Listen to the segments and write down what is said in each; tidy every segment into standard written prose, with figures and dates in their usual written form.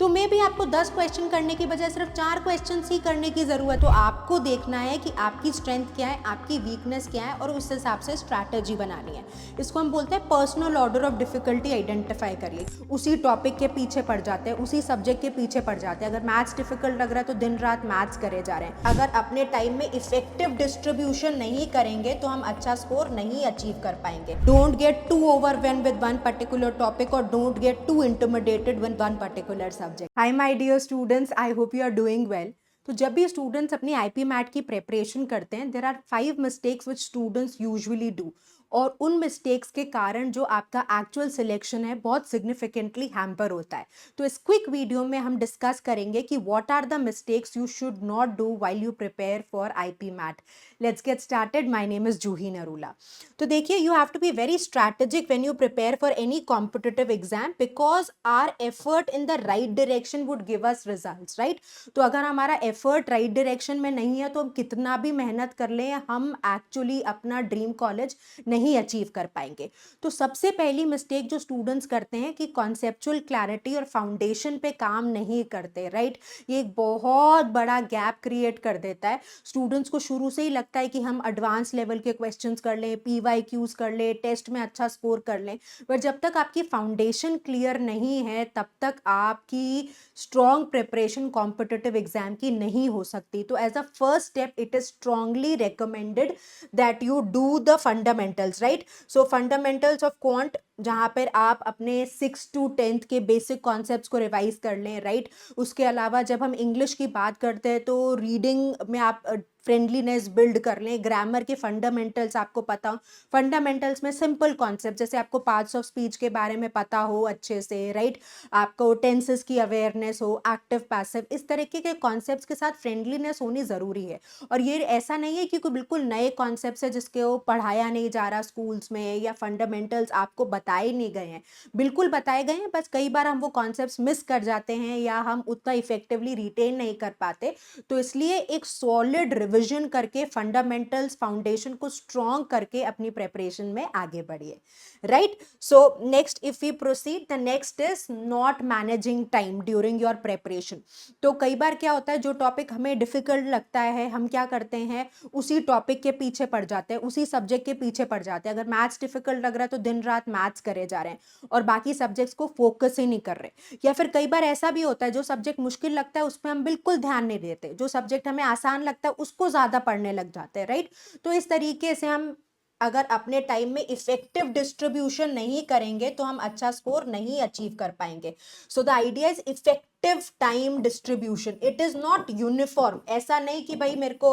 तो मे भी आपको 10 क्वेश्चन करने की बजाय सिर्फ 4 क्वेश्चन ही करने की ज़रूरत। तो आपको देखना है कि आपकी स्ट्रेंथ क्या है, आपकी वीकनेस क्या है, और उस हिसाब से स्ट्रैटेजी बनानी है। इसको हम बोलते हैं personal order of difficulty identify करिए। उसी टॉपिक के पीछे पड़ जाते हैं, उसी सब्जेक्ट के पीछे पड़ जाते हैं। अगर मैथ्स डिफिकल्ट लग रहा है तो दिन रात मैथ्स करे जा रहे हैं। अगर अपने टाइम में इफेक्टिव डिस्ट्रीब्यूशन नहीं करेंगे तो हम अच्छा स्कोर नहीं अचीव कर पाएंगे। Don't get to overwhelmed with one particular topic और don't get to intimidated with one particular subject. Hi my dear students, I hope you are doing well. तो जब भी स्टूडेंट्स अपनी आईपी मैट की preparation करते हैं, there are 5 mistakes which students usually do, और उन मिस्टेक्स के कारण जो आपका एक्चुअल सिलेक्शन है बहुत सिग्निफिकेंटली हैम्पर होता है। तो इस क्विक वीडियो में हम डिस्कस करेंगे कि what are the mistakes you should not do while you prepare for IP MAT. Let's get started. My name is Juhi Narula. तो देखिए, you have to be very strategic when you prepare for any competitive exam, because are effort in the right direction would give us results, right. तो अगर हमारा effort right direction में नहीं है तो हम कितना भी मेहनत कर लें, हम एक्चुअली अपना ड्रीम कॉलेज नहीं अचीव कर पाएंगे। तो सबसे पहली मिस्टेक जो स्टूडेंट्स करते हैं कि कॉन्सेप्चुअल क्लैरिटी और फाउंडेशन पे काम नहीं करते, राइट। ये एक बहुत बड़ा गैप क्रिएट कर देता है। स्टूडेंट्स को शुरू से ही लगता है कि हम एडवांस लेवल के क्वेश्चंस कर लें, पीवाईक्यूज कर लें, टेस्ट में अच्छा स्कोर कर लें, पर जब तक आपकी फाउंडेशन क्लियर नहीं है तब तक आपकी स्ट्रॉन्ग प्रिपरेशन कॉम्पिटिटिव एग्जाम की नहीं हो सकती। तो as a first step it is strongly recommended that you do the fundamentals, right. So fundamentals of quant, जहां पर आप अपने 6 to 10th के बेसिक कॉन्सेप्ट्स को रिवाइज कर लें, राइट। उसके अलावा जब हम इंग्लिश की बात करते हैं तो रीडिंग में आप फ्रेंडलीनेस बिल्ड कर लें, ग्रामर के फंडामेंटल्स आपको पता हो। फंडामेंटल्स में सिंपल कॉन्सेप्ट, जैसे आपको पार्ट्स ऑफ स्पीच के बारे में पता हो अच्छे से, राइट। आपको टेंसेस की अवेयरनेस हो, एक्टिव पैसिव, इस तरीके के कॉन्सेप्ट्स के साथ फ्रेंडलीनेस होनी ज़रूरी है। और ये ऐसा नहीं है कि कोई बिल्कुल नए कॉन्सेप्ट्स है जिसके वो पढ़ाया नहीं जा रहा स्कूल्स में, या फंडामेंटल्स आपको बताए नहीं गए हैं। बिल्कुल बताए गए हैं, बस कई बार हम वो कॉन्सेप्ट्स मिस कर जाते हैं या हम उतना इफेक्टिवली रिटेन नहीं कर पाते। तो इसलिए एक सॉलिड रिवीजन करके, फंडामेंटल्स फाउंडेशन को स्ट्रॉन्ग करके अपनी प्रेपरेशन में आगे बढ़िए, right. So next if we proceed, the next is not managing time during your preparation. तो कई बार क्या होता है, जो टॉपिक हमें डिफिकल्ट लगता है हम क्या करते हैं, उसी टॉपिक के पीछे पड़ जाते हैं, उसी सब्जेक्ट के पीछे पड़ जाते हैं। अगर मैथ्स डिफिकल्ट लग रहा है तो दिन रात मैथ्स करे जा रहे हैं और बाकी सब्जेक्ट्स को फोकस ही नहीं कर रहे। या फिर कई बार ऐसा भी होता है, जो सब्जेक्ट मुश्किल लगता है उसमें हम बिल्कुल ध्यान नहीं देते, जो सब्जेक्ट हमें आसान लगता है उसको ज्यादा पढ़ने लग जाते हैं, राइट। तो इस तरीके से हम अगर अपने टाइम में इफेक्टिव डिस्ट्रीब्यूशन नहीं करेंगे तो हम अच्छा स्कोर नहीं अचीव कर पाएंगे। So the idea is effective time distribution, it is not uniform. ऐसा नहीं कि भाई मेरे को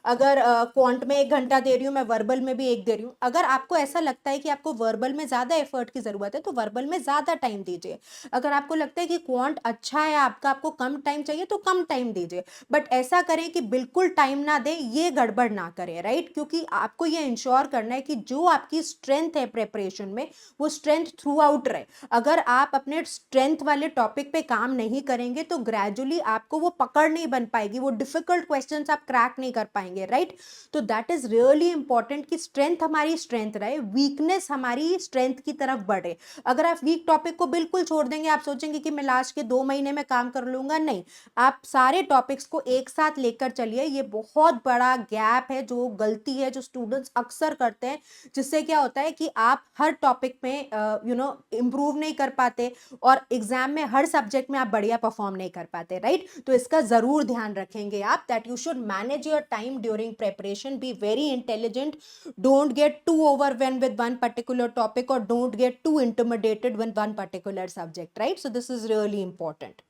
अगर क्वांट में 1 घंटा दे रही हूँ, मैं वर्बल में भी 1 दे रही हूँ। अगर आपको ऐसा लगता है कि आपको वर्बल में ज्यादा एफर्ट की जरूरत है तो वर्बल में ज्यादा टाइम दीजिए। अगर आपको लगता है कि क्वांट अच्छा है आपका, आपको कम टाइम चाहिए तो कम टाइम दीजिए। बट ऐसा करें कि बिल्कुल टाइम ना दे, ये गड़बड़ ना करें, राइट। क्योंकि आपको ये इंश्योर करना है कि जो आपकी स्ट्रेंथ है प्रेपरेशन में, वो स्ट्रेंथ थ्रू आउट रहे। अगर आप अपने स्ट्रेंथ वाले टॉपिक पे काम नहीं करेंगे तो ग्रेजुअली आपको वो पकड़ नहीं बन पाएगी, वो डिफिकल्ट क्वेश्चंस आप क्रैक नहीं कर पाएंगे, राइट। तो दैट इज रियली इंपॉर्टेंट कि स्ट्रेंथ हमारी स्ट्रेंथ रहे, वीकनेस हमारी स्ट्रेंथ की तरफ बढ़े। अगर आप वीक टॉपिक को बिल्कुल छोड़ देंगे, आप सोचेंगे कि मैं लास्ट के 2 महीने में काम कर लूंगा, नहीं। आप सारे टॉपिक्स को एक साथ लेकर चलिए। ये बहुत बड़ा गैप है, जो गलती है जो स्टूडेंट्स अक्सर करते हैं, जिससे क्या होता है कि आप हर टॉपिक में इंप्रूव नहीं कर पाते और एग्जाम में हर सब्जेक्ट में आप बढ़िया परफॉर्म नहीं कर पाते, राइट। तो इसका जरूर ध्यान रखेंगे आप, that you should manage your time during preparation, be very intelligent, don't get to overwhelmed with one particular topic और don't get to intimidated with one particular subject, right. So this is really important.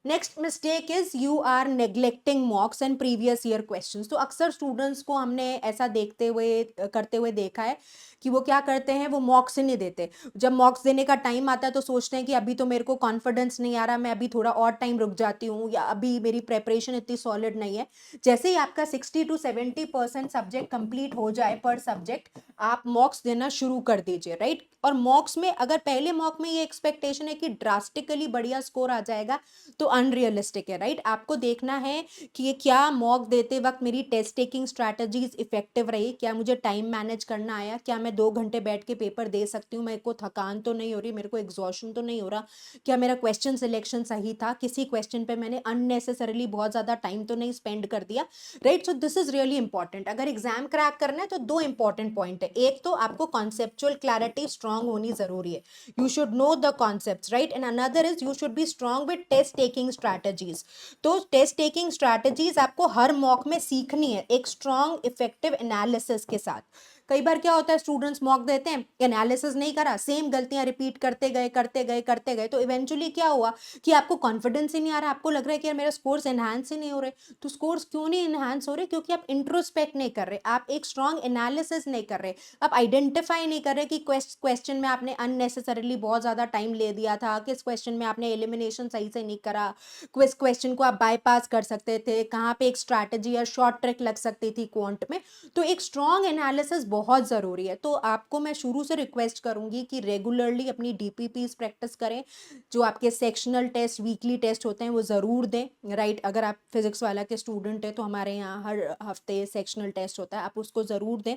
Next mistake is you are neglecting mocks and previous year questions. तो अक्सर students को हमने ऐसा देखते हुए करते हुए देखा है कि वो क्या करते हैं, वो मॉक्स ही नहीं देते। जब मॉक्स देने का टाइम आता है तो सोचते हैं कि अभी तो मेरे को कॉन्फिडेंस नहीं आ रहा, मैं अभी थोड़ा और टाइम रुक जाती हूँ, या अभी मेरी प्रेपरेशन इतनी सॉलिड नहीं है। जैसे ही आपका 60 to 70% सब्जेक्ट कंप्लीट हो जाए पर सब्जेक्ट, आप मॉक्स देना शुरू कर दीजिए, राइट। और मॉक्स में अगर पहले मॉक में ये एक्सपेक्टेशन है कि ड्रास्टिकली बढ़िया स्कोर आ जाएगा तो अनरियलिस्टिक है, राइट। आपको देखना है कि ये क्या मॉक देते वक्त मेरी टेस्ट टेकिंग स्ट्रैटेजीज इफेक्टिव रही, क्या मुझे टाइम मैनेज करना आया, क्या मैं मैं 2 घंटे बैठ के पेपर दे सकती हूँ, मेरे को थकान तो नहीं हो रही, मेरे को एग्जॉशन तो नहीं हो रहा, क्या मेरा क्वेश्चन सिलेक्शन सही था, किसी क्वेश्चन पे मैंने अननेसेसरली बहुत ज़्यादा टाइम तो नहीं स्पेंड कर दिया, right. So this is really important. अगर एग्जाम क्रैक करना है तो 2 इंपॉर्टेंट पॉइंट है। एक तो आपको कॉन्सेप्चुअल क्लैरिटी स्ट्रांग होनी जरूरी है, you should know the concepts, right. And another is you should be strong with test taking strategies. तो टेस्ट टेकिंग स्ट्रैटेजीज आपको हर मॉक में सीखनी है एक स्ट्रांग इफेक्टिव एनालिसिस के साथ। कई बार क्या होता है, स्टूडेंट्स मॉक देते हैं, एनालिसिस नहीं करा, सेम गलतियां रिपीट करते गए करते गए करते गए, तो इवेंचुअली क्या हुआ कि आपको कॉन्फिडेंस ही नहीं आ रहा, आपको लग रहा है कि यार मेरा स्कोर्स एनहांस ही नहीं हो रहे। तो स्कोर्स क्यों नहीं एनहांस हो रहे? क्योंकि आप इंट्रोस्पेक्ट नहीं कर रहे, आप एक स्ट्रांग एनालिसिस नहीं कर रहे, आप आइडेंटिफाई नहीं कर रहे कि क्वेश्चन में आपने अननेसेसरली बहुत ज्यादा टाइम ले दिया था, किस क्वेश्चन में आपने एलिमिनेशन सही से नहीं करा, किस क्वेश्चन को आप बाईपास कर सकते थे, कहाँ पे एक स्ट्रैटेजी या शॉर्ट ट्रिक लग सकती थी क्वांट में। तो एक स्ट्रांग एनालिसिस बहुत ज़रूरी है। तो आपको मैं शुरू से रिक्वेस्ट करूंगी कि रेगुलरली अपनी डीपीपीस प्रैक्टिस करें, जो आपके सेक्शनल टेस्ट वीकली टेस्ट होते हैं वो ज़रूर दें, राइट। अगर आप फिजिक्स वाला के स्टूडेंट है तो हमारे यहाँ हर हफ्ते सेक्शनल टेस्ट होता है, आप उसको ज़रूर दें।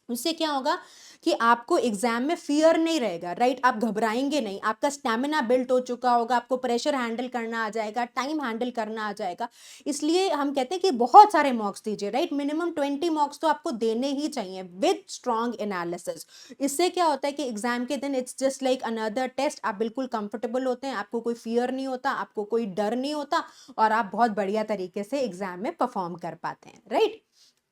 उससे क्या होगा कि आपको एग्जाम में फियर नहीं रहेगा, राइट। आप घबराएंगे नहीं, आपका स्टैमिना बिल्ट हो चुका होगा, आपको प्रेशर हैंडल करना आ जाएगा, टाइम हैंडल करना आ जाएगा। इसलिए हम कहते हैं कि बहुत सारे मॉक्स दीजिए, राइट। मिनिमम 20 मॉक्स तो आपको देने ही चाहिए विद स्ट्रांग एनालिसिस। इससे क्या होता है कि एग्जाम के दिन it's just like another test, आप बिल्कुल कंफर्टेबल होते हैं, आपको कोई फियर नहीं होता, आपको कोई डर नहीं होता, और आप बहुत बढ़िया तरीके से एग्जाम में परफॉर्म कर पाते हैं, राइट।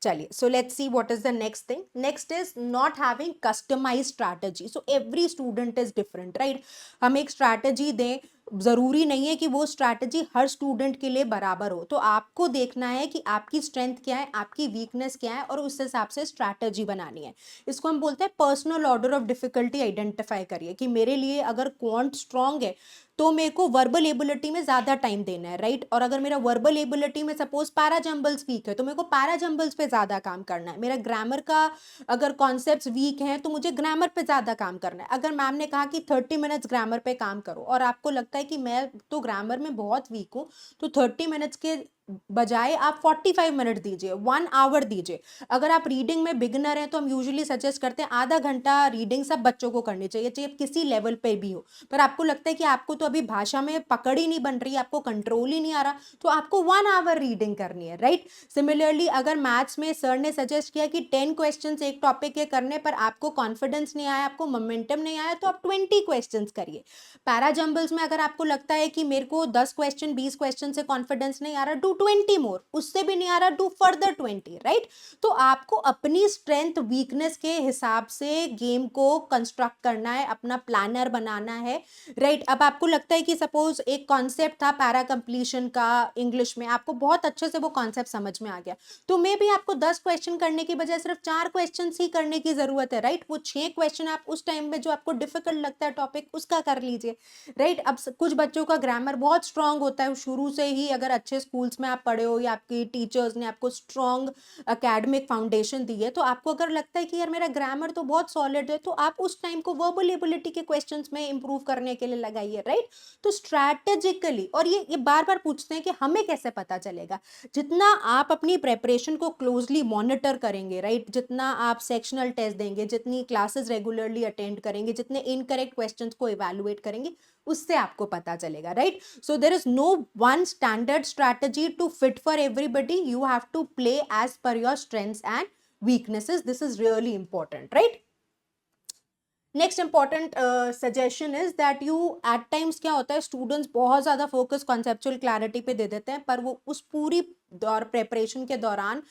चलिए, so let's see what is the next thing. Next is not having customized strategy. So every student is different, right? हम एक strategy दें, जरूरी नहीं है कि वो स्ट्रैटेजी हर स्टूडेंट के लिए बराबर हो। तो आपको देखना है कि आपकी स्ट्रेंथ क्या है, आपकी वीकनेस क्या है, और उस हिसाब से स्ट्रैटेजी बनानी है। इसको हम बोलते हैं personal order of difficulty identify करिए कि मेरे लिए अगर क्वांट स्ट्रांग है तो मेरे को वर्बल एबिलिटी में ज्यादा टाइम देना है, राइट। और अगर मेरा वर्बल एबिलिटी में सपोज पैरा जंबल्स वीक है तो मेरे को पैरा जंबल्स पे ज्यादा काम करना है। मेरा ग्रामर का अगर कॉन्सेप्ट्स वीक हैं तो मुझे ग्रामर पे ज्यादा काम करना है। अगर मैम ने कहा कि 30 मिनट्स ग्रामर पे काम करो और आपको लगता है कि मैं तो ग्रामर में बहुत वीक हूँ, तो 30 मिनट्स के बजाय आप 45 मिनट दीजिए, 1 आवर दीजिए। अगर आप रीडिंग में बिगिनर हैं तो हम यूजुअली सजेस्ट करते हैं आधा घंटा रीडिंग सब बच्चों को करनी चाहिए, चाहे किसी लेवल पे भी हो। पर आपको लगता है कि आपको तो अभी भाषा में पकड़ ही नहीं बन रही, आपको कंट्रोल ही नहीं आ रहा, तो आपको 1 आवर रीडिंग करनी है, राइट। सिमिलरली अगर मैथ्स में सर ने सजेस्ट किया कि 10 क्वेश्चन एक टॉपिक के करने पर आपको कॉन्फिडेंस नहीं आया, आपको मोमेंटम नहीं आया, तो आप 20 क्वेश्चन करिए। पैरा जंबल्स में अगर आपको लगता है कि मेरे को 10 क्वेश्चन 20 क्वेश्चन से कॉन्फिडेंस नहीं आ रहा, डू 20 मोर। उससे भी नहीं आ रहा, डू फर्दर 20, राइट। तो आपको अपनी स्ट्रेंथ वीकनेस के हिसाब से गेम को कंस्ट्रक्ट करना है, अपना प्लानर बनाना है, राइट। अब आपको लगता है कि सपोज एक कॉन्सेप्ट था पैरा कंप्लीशन का इंग्लिश में, आपको बहुत अच्छे से वो कॉन्सेप्ट समझ में आ गया, तो मे भी आपको 10 क्वेश्चन करने की बजाय सिर्फ 4 क्वेश्चन ही करने की जरूरत है, राइट। वो 6 क्वेश्चन आप उस टाइम में जो आपको डिफिकल्ट लगता है टॉपिक उसका कर लीजिए, राइट। अब कुछ बच्चों का ग्रामर बहुत स्ट्रांग होता है शुरू से ही, अगर अच्छे स्कूल्स में आप पढ़े हो या आपकी टीचर्स ने आपको स्ट्रांग एकेडमिक फाउंडेशन दी है, तो आपको अगर लगता है कि यार मेरा ग्रामर तो बहुत सॉलिड है, तो आप उस टाइम को वर्बल एबिलिटी के क्वेश्चंस में इंप्रूव करने के लिए लगाइए, राइट। तो स्ट्रैटेजिकली, और ये बार बार पूछते हैं कि हमें कैसे पता चलेगा, जितना आप अपनी प्रेपरेशन को क्लोजली मॉनिटर करेंगे, राइट, जितना आप सेक्शनल टेस्ट देंगे, जितनी क्लासेस रेगुलरली अटेंड करेंगे, जितने इनकरेक्ट क्वेश्चंस को इवैल्यूएट करेंगे, उससे आपको पता चलेगा, right. So there is no one standard strategy to fit for everybody, you have to play as per your strengths and weaknesses, this is really important, right. Next important suggestion is that you at times क्या होता है, students बहुत ज्यादा focus conceptual clarity पे दे देते हैं, पर वो उस पूरी दौर प्रेपरेशन के दौरान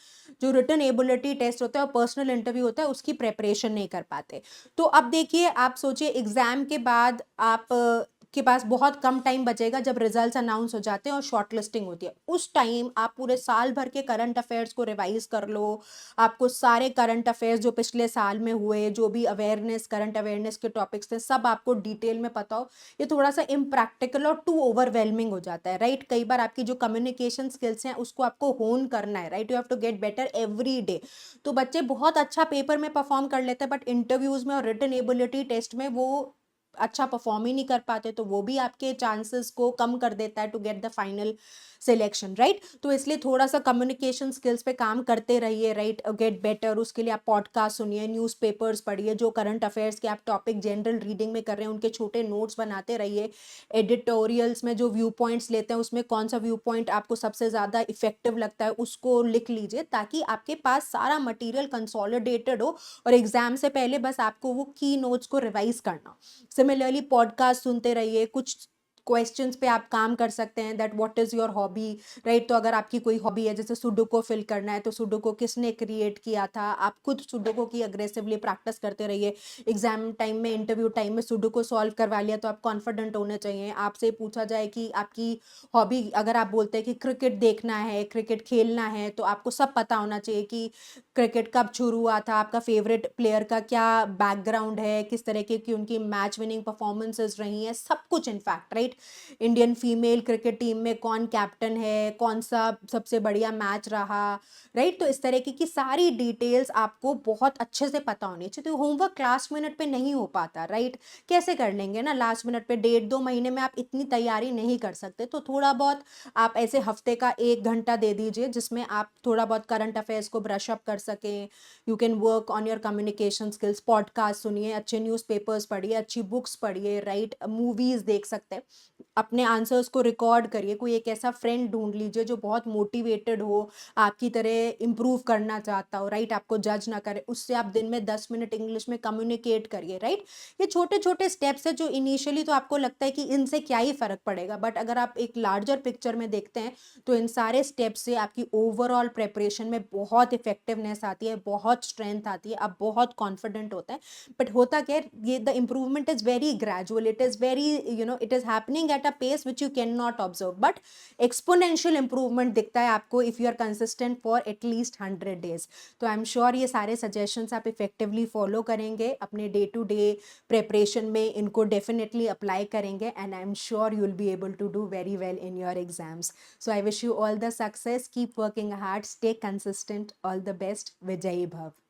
जो रिटन एबिलिटी टेस्ट होता है और पर्सनल इंटरव्यू होता है उसकी प्रेपरेशन नहीं कर पाते। तो अब देखिए, आप सोचिए एग्जाम के बाद आप के पास बहुत कम टाइम बचेगा जब रिजल्ट्स अनाउंस हो जाते हैं और शॉर्ट लिस्टिंग होती है। उस टाइम आप पूरे साल भर के करंट अफेयर्स को रिवाइज कर लो, आपको सारे करंट अफेयर्स जो पिछले साल में हुए, जो भी अवेयरनेस करंट अवेयरनेस के टॉपिक्स थे, सब आपको डिटेल में पता हो। ये थोड़ा सा इम्प्रैक्टिकल और टू ओवरवेलमिंग हो जाता है, राइट। कई बार आपकी जो कम्युनिकेशन स्किल्स हैं उसको आपको होन करना है, right, you have to get better every day. तो बच्चे बहुत अच्छा पेपर में परफॉर्म कर लेते हैं, बट इंटरव्यूज में और रिटन एबिलिटी टेस्ट में वो अच्छा परफॉर्म ही नहीं कर पाते तो वो भी आपके चांसेस को कम कर देता है to get the final selection, right. तो इसलिए थोड़ा सा कम्युनिकेशन स्किल्स पे काम करते रहिए, राइट, गेट बेटर। उसके लिए आप पॉडकास्ट सुनिए, न्यूज़पेपर्स पढ़िए, जो करंट अफेयर्स के आप टॉपिक जनरल रीडिंग में कर रहे हैं उनके छोटे नोट्स बनाते रहिए। एडिटोरियल्स में जो व्यू पॉइंट्स लेते हैं उसमें कौन सा व्यू पॉइंट आपको सबसे ज़्यादा इफेक्टिव लगता है उसको लिख लीजिए, ताकि आपके पास सारा मटेरियल कंसोलिडेटेड हो और एग्जाम से पहले बस आपको वो की नोट्स को रिवाइज करना। सिमिलरली पॉडकास्ट सुनते रहिए, कुछ क्वेश्चंस पे आप काम कर सकते हैं, that what is your hobby, right. तो अगर आपकी कोई हॉबी है जैसे सुडोको फिल करना है तो सुडोको किसने क्रिएट किया था, आप खुद सुडोको की अग्रेसिवली प्रैक्टिस करते रहिए। एग्जाम टाइम में, इंटरव्यू टाइम में सुडोको सॉल्व करवा लिया तो आप कॉन्फिडेंट होने चाहिए। आपसे पूछा जाए कि आपकी हॉबी, अगर आप बोलते हैं कि क्रिकेट देखना है, क्रिकेट खेलना है, तो आपको सब पता होना चाहिए कि क्रिकेट कब शुरू हुआ था, आपका फेवरेट प्लेयर का क्या बैकग्राउंड है, किस तरह की उनकी मैच विनिंग परफॉर्मेंसेस रही हैं, सब कुछ in fact, right. Indian female cricket team में कौन कैप्टन है, कौन सा सबसे बढ़िया मैच रहा, राइट। तो इस तरीके की सारी डिटेल्स आपको बहुत अच्छे से पता होनी चाहिए। तो होमवर्क लास्ट मिनट पे नहीं हो पाता, राइट। कैसे कर लेंगे ना लास्ट मिनट पे, 1.5-2 महीने में आप इतनी तैयारी नहीं कर सकते। तो थोड़ा बहुत आप ऐसे हफ्ते का 1 घंटा दे दीजिए जिसमें आप थोड़ा बहुत करंट अफेयर्स को ब्रश अप कर सकें। You can work on your communication skills, podcast सुनिए, अच्छे न्यूज़पेपर्स पढ़िए, अच्छी बुक्स पढ़िए, राइट, मूवीज़ देख सकते हैं। अपने आंसर्स को रिकॉर्ड करिए, कोई एक ऐसा फ्रेंड ढूंढ लीजिए जो बहुत मोटिवेटेड हो, आपकी तरह इम्प्रूव करना चाहता हो, राइट, आपको जज ना करे, उससे आप दिन में 10 मिनट इंग्लिश में कम्युनिकेट करिए, राइट। ये छोटे छोटे स्टेप्स है जो इनिशियली तो आपको लगता है कि इनसे क्या ही फर्क पड़ेगा, बट अगर आप एक लार्जर पिक्चर में देखते हैं तो इन सारे स्टेप्स से आपकी ओवरऑल प्रिपरेशन में बहुत इफेक्टिवनेस आती है, बहुत स्ट्रेंथ आती है, आप बहुत कॉन्फिडेंट होते हैं। बट होता क्या है, ये the improvement is very gradual, it is very, it is happening at a pace which you cannot observe, but exponential improvement दिखता है आपको if you are consistent for at least 100 days. तो आई एम श्योर ये सारे suggestions आप effectively follow करेंगे अपने day to day preparation में, इनको डेफिनेटली अप्लाई करेंगे, and I am sure you will be able to do very well in your exams. So I wish you all the success. Keep working hard. Stay consistent. All the best. Vijay Bhav.